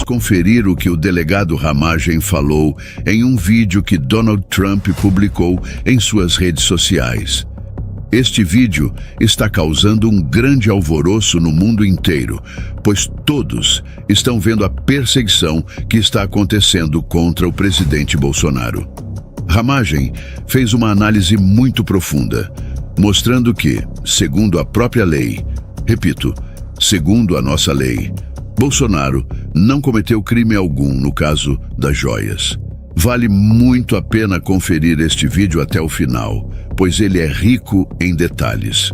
conferir o que o delegado Ramagem falou em um vídeo que Donald Trump publicou em suas redes sociais. Este vídeo está causando um grande alvoroço no mundo inteiro, pois todos estão vendo a perseguição que está acontecendo contra o presidente Bolsonaro. Ramagem fez uma análise muito profunda, mostrando que, segundo a própria lei, repito, segundo a nossa lei, Bolsonaro não cometeu crime algum no caso das joias. Vale muito a pena conferir este vídeo até o final, pois ele é rico em detalhes.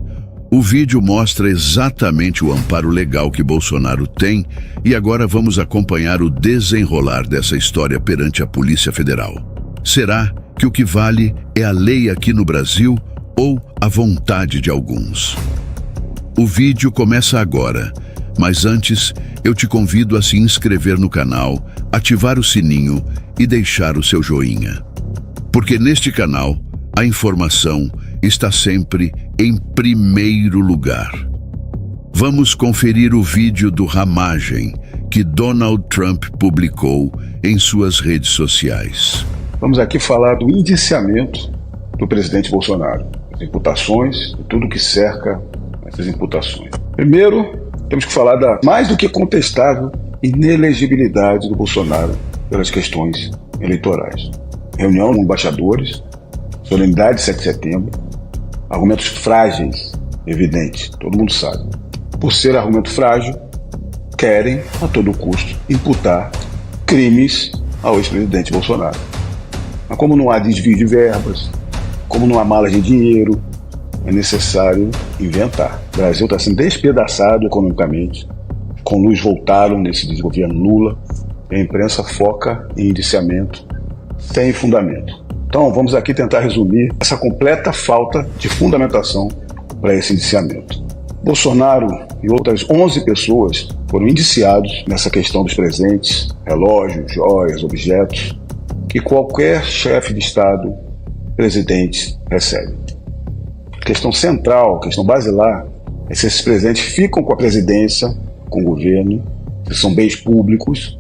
O vídeo mostra exatamente o amparo legal que Bolsonaro tem e agora vamos acompanhar o desenrolar dessa história perante a Polícia Federal. Será que o que vale é a lei aqui no Brasil ou a vontade de alguns? O vídeo começa agora, mas antes eu te convido a se inscrever no canal, ativar o sininho e deixar o seu joinha. Porque neste canal, a informação está sempre em primeiro lugar. Vamos conferir o vídeo do Ramagem que Donald Trump publicou em suas redes sociais. Vamos aqui falar do indiciamento do presidente Bolsonaro, as imputações e tudo que cerca essas imputações. Primeiro, temos que falar da mais do que contestável inelegibilidade do Bolsonaro pelas questões eleitorais. Reunião com embaixadores, solenidade de 7 de setembro, argumentos frágeis, evidente, todo mundo sabe. Por ser argumento frágil, querem, a todo custo, imputar crimes ao ex-presidente Bolsonaro. Mas como não há desvio de verbas, como não há malas de dinheiro, é necessário inventar. O Brasil está sendo despedaçado economicamente, com luz voltaram nesse desgoverno Lula, e a imprensa foca em indiciamento sem fundamento. Então vamos aqui tentar resumir essa completa falta de fundamentação para esse indiciamento. Bolsonaro e outras 11 pessoas foram indiciados nessa questão dos presentes, relógios, joias, objetos, que qualquer chefe de Estado, presidente, recebe. A questão central, a questão basilar, é se esses presentes ficam com a presidência, com o governo, se são bens públicos,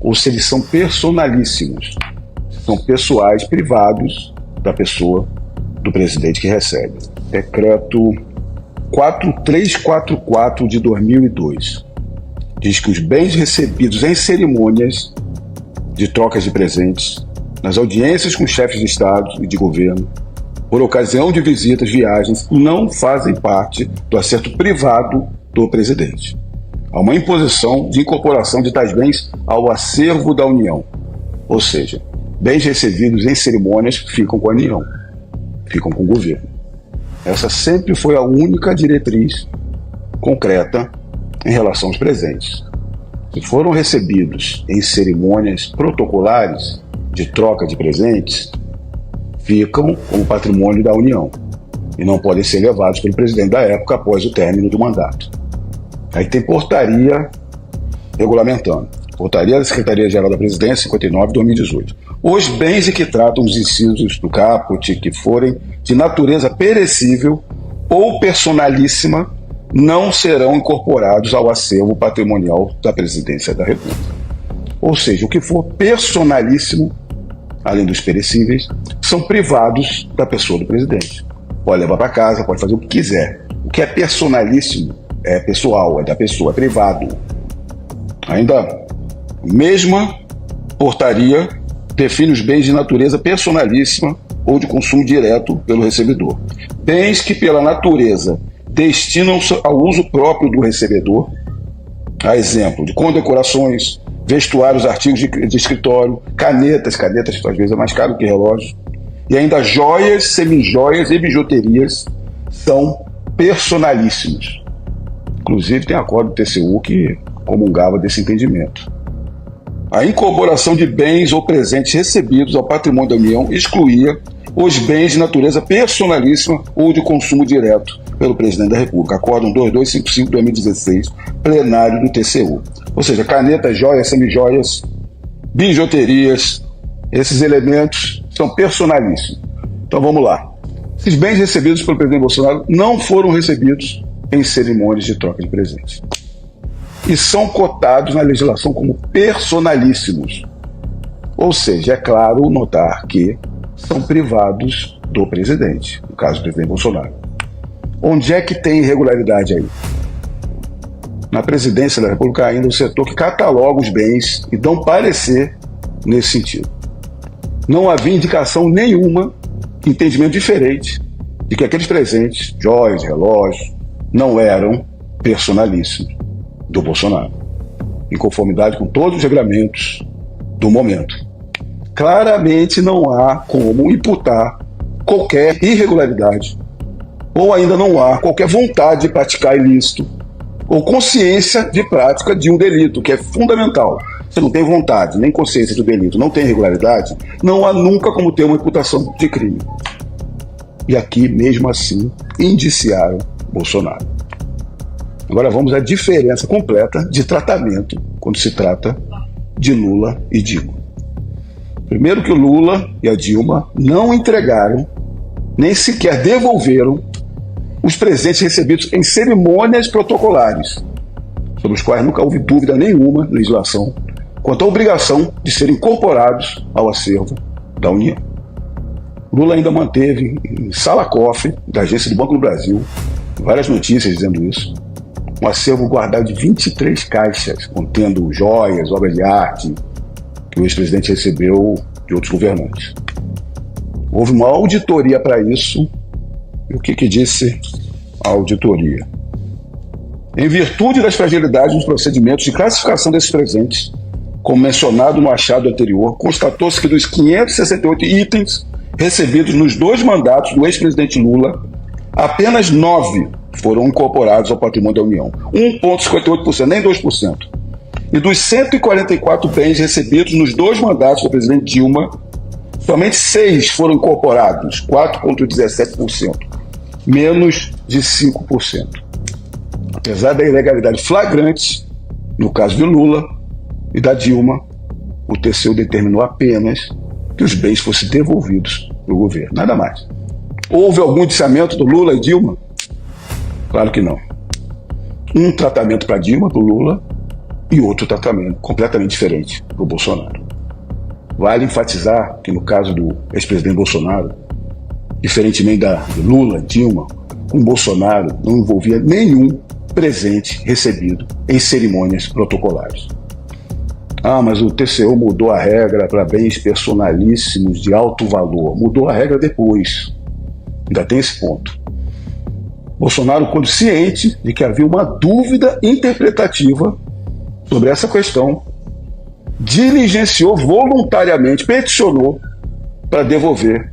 ou se eles são personalíssimos, se são pessoais, privados da pessoa, do presidente que recebe. Decreto 4344 de 2002 diz que os bens recebidos em cerimônias de trocas de presentes, nas audiências com chefes de Estado e de governo, por ocasião de visitas, viagens, não fazem parte do acerto privado do presidente. Há uma imposição de incorporação de tais bens ao acervo da União, ou seja, bens recebidos em cerimônias ficam com a União, ficam com o governo. Essa sempre foi a única diretriz concreta em relação aos presentes. Se foram recebidos em cerimônias protocolares de troca de presentes, ficam como patrimônio da União e não podem ser levados pelo presidente da época após o término do mandato. Aí tem portaria regulamentando. Portaria da Secretaria-Geral da Presidência, 59 de 2018. Os bens em que tratam os incisos do caput que forem de natureza perecível ou personalíssima não serão incorporados ao acervo patrimonial da Presidência da República. Ou seja, o que for personalíssimo, além dos perecíveis, são privados da pessoa do presidente. Pode levar para casa, pode fazer o que quiser. O que é personalíssimo é pessoal, é da pessoa, é privado. Ainda, mesma portaria define os bens de natureza personalíssima ou de consumo direto pelo recebedor. Bens que, pela natureza, destinam-se ao uso próprio do recebedor, a exemplo de condecorações, vestuários, artigos de escritório, canetas às vezes é mais caro que relógio, e ainda joias, semijoias e bijuterias são personalíssimos. Inclusive tem acordo do TCU que comungava desse entendimento. A incorporação de bens ou presentes recebidos ao patrimônio da União excluía os bens de natureza personalíssima ou de consumo direto pelo presidente da República. Acórdão 2255 de 2016, plenário do TCU. Ou seja, canetas, joias, semijoias, bijuterias, esses elementos são personalíssimos. Então vamos lá. Esses bens recebidos pelo presidente Bolsonaro não foram recebidos em cerimônias de troca de presentes. e são cotados na legislação como personalíssimos. Ou seja, é claro notar que são privados do presidente, no caso do presidente Bolsonaro. Onde é que tem irregularidade aí? Na presidência da República, ainda o setor que cataloga os bens e dão parecer nesse sentido. Não havia indicação nenhuma, entendimento diferente, de que aqueles presentes, joias, relógios, não eram personalíssimos do Bolsonaro, em conformidade com todos os regulamentos do momento. Claramente não há como imputar qualquer irregularidade, ou ainda não há qualquer vontade de praticar ilícito, ou consciência de prática de um delito, que é fundamental. Você não tem vontade, nem consciência do delito, não tem irregularidade, não há nunca como ter uma imputação de crime. E aqui, mesmo assim, indiciaram Bolsonaro. Agora vamos à diferença completa de tratamento quando se trata de Lula e Dilma. Primeiro que o Lula e a Dilma não entregaram, nem sequer devolveram, os presentes recebidos em cerimônias protocolares, sobre os quais nunca houve dúvida nenhuma na legislação, quanto à obrigação de serem incorporados ao acervo da União. Lula ainda manteve em sala-cofre da Agência do Banco do Brasil, várias notícias dizendo isso, um acervo guardado de 23 caixas, contendo joias, obras de arte, que o ex-presidente recebeu de outros governantes. Houve uma auditoria para isso, e o que disse a auditoria? Em virtude das fragilidades nos procedimentos de classificação desses presentes, como mencionado no achado anterior, constatou-se que dos 568 itens recebidos nos 2 mandatos do ex-presidente Lula, apenas 9 foram incorporados ao patrimônio da União, 1,58%, nem 2%. E dos 144 bens recebidos nos 2 mandatos do presidente Dilma, somente 6 foram incorporados, 4,17%, menos de 5%. Apesar da ilegalidade flagrante, no caso de Lula e da Dilma, o TCU determinou apenas que os bens fossem devolvidos para o governo, nada mais. Houve algum indiciamento do Lula e Dilma? Claro que não. Um tratamento para Dilma, para o Lula, e outro tratamento completamente diferente para o Bolsonaro. Vale enfatizar que no caso do ex-presidente Bolsonaro, diferentemente da Lula, Dilma, com Bolsonaro não envolvia nenhum presente recebido em cerimônias protocolares. Ah, mas o TCU mudou a regra para bens personalíssimos de alto valor. Mudou a regra depois. Ainda tem esse ponto. Bolsonaro, quando ciente de que havia uma dúvida interpretativa sobre essa questão, diligenciou voluntariamente, peticionou para devolver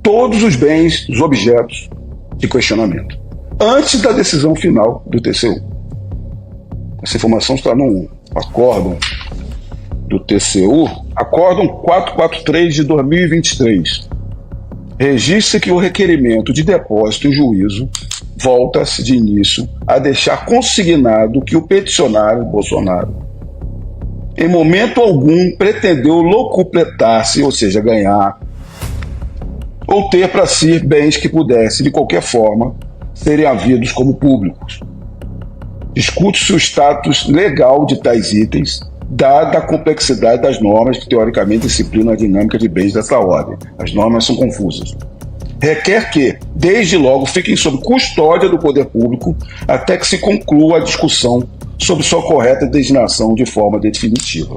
todos os bens, os objetos de questionamento, antes da decisão final do TCU. Essa informação está num acórdão do TCU, acórdão 443 de 2023. Registra que o requerimento de depósito em juízo volta-se de início a deixar consignado que o peticionário, Bolsonaro, em momento algum pretendeu locupletar-se, ou seja, ganhar, ou ter para si bens que pudessem, de qualquer forma, serem havidos como públicos. Discute-se o status legal de tais itens, dada a complexidade das normas que teoricamente disciplinam a dinâmica de bens dessa ordem. As normas são confusas. Requer que, desde logo, fiquem sob custódia do poder público até que se conclua a discussão sobre sua correta designação de forma definitiva.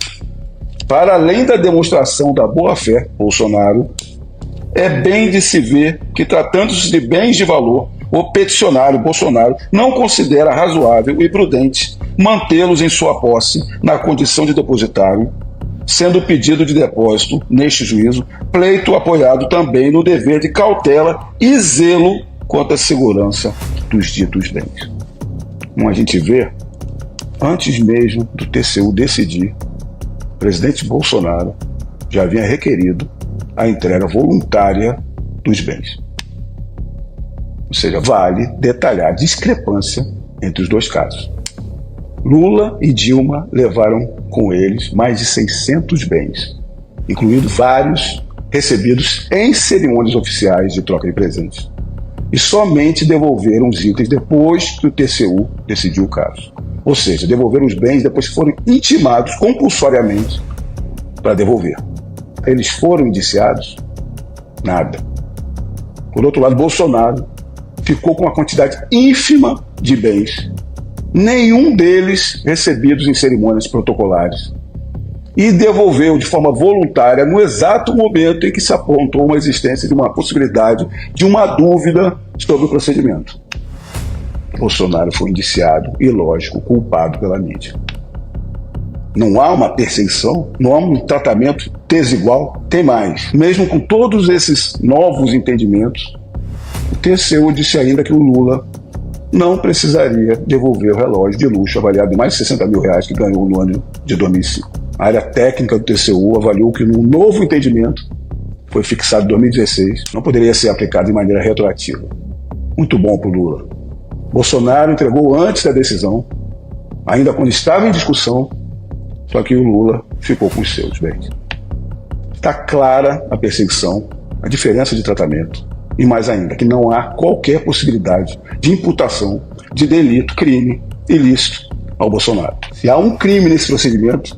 Para além da demonstração da boa-fé, Bolsonaro, é bem de se ver que, tratando-se de bens de valor, o peticionário Bolsonaro não considera razoável e prudente mantê-los em sua posse na condição de depositário, sendo o pedido de depósito, neste juízo, pleito apoiado também no dever de cautela e zelo quanto à segurança dos ditos bens. Como a gente vê, antes mesmo do TCU decidir, o presidente Bolsonaro já havia requerido a entrega voluntária dos bens. Ou seja, vale detalhar a discrepância entre os dois casos. Lula e Dilma levaram com eles mais de 600 bens, incluindo vários recebidos em cerimônias oficiais de troca de presentes, e somente devolveram os itens depois que o TCU decidiu o caso. Ou seja, devolveram os bens depois que foram intimados compulsoriamente para devolver. Eles foram indiciados? Nada. Por outro lado, Bolsonaro ficou com uma quantidade ínfima de bens, nenhum deles recebidos em cerimônias protocolares, e devolveu de forma voluntária no exato momento em que se apontou uma existência de uma possibilidade, de uma dúvida sobre o procedimento. Bolsonaro foi indiciado e, lógico, culpado pela mídia. Não há uma perseguição, não há um tratamento desigual, tem mais. Mesmo com todos esses novos entendimentos, o TCU disse ainda que o Lula não precisaria devolver o relógio de luxo avaliado em mais de 60 mil reais que ganhou no ano de 2005. A área técnica do TCU avaliou que um novo entendimento foi fixado em 2016, não poderia ser aplicado de maneira retroativa. Muito bom para o Lula. Bolsonaro entregou antes da decisão, ainda quando estava em discussão, só que o Lula ficou com os seus bens. Está clara a perseguição, a diferença de tratamento e, mais ainda, que não há qualquer possibilidade de imputação de delito, crime ilícito ao Bolsonaro. Se há um crime nesse procedimento,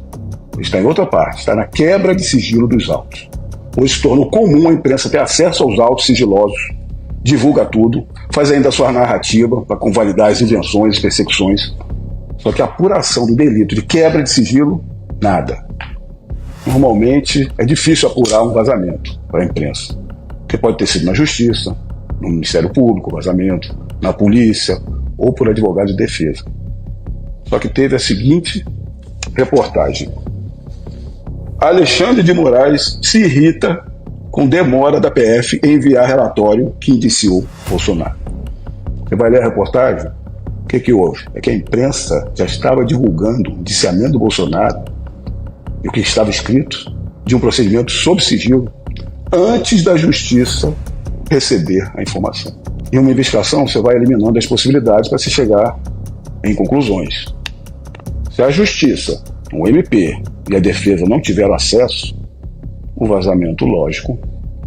está em outra parte, está na quebra de sigilo dos autos. Hoje se tornou comum a imprensa ter acesso aos autos sigilosos, divulga tudo, faz ainda a sua narrativa para convalidar as invenções, persecuções. Só que a apuração do delito de quebra de sigilo, nada. Normalmente é difícil apurar um vazamento para a imprensa, porque pode ter sido na Justiça, no Ministério Público, vazamento, na polícia ou por advogado de defesa. Só que teve a seguinte reportagem. Alexandre de Moraes se irrita com demora da PF em enviar relatório que indiciou Bolsonaro. Você vai ler a reportagem? O que houve? É que a imprensa já estava divulgando o indiciamento do Bolsonaro e o que estava escrito de um procedimento sob sigilo antes da Justiça receber a informação. Em uma investigação, você vai eliminando as possibilidades para se chegar em conclusões. Se a Justiça, o MP e a defesa não tiveram acesso, o vazamento lógico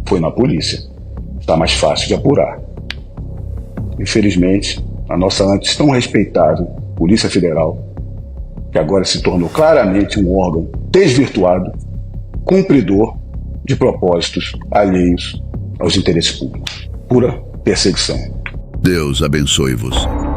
foi na polícia. Está mais fácil de apurar. Infelizmente, a nossa antes tão respeitável Polícia Federal, que agora se tornou claramente um órgão desvirtuado, cumpridor de propósitos alheios aos interesses públicos. Pura perseguição. Deus abençoe-vos.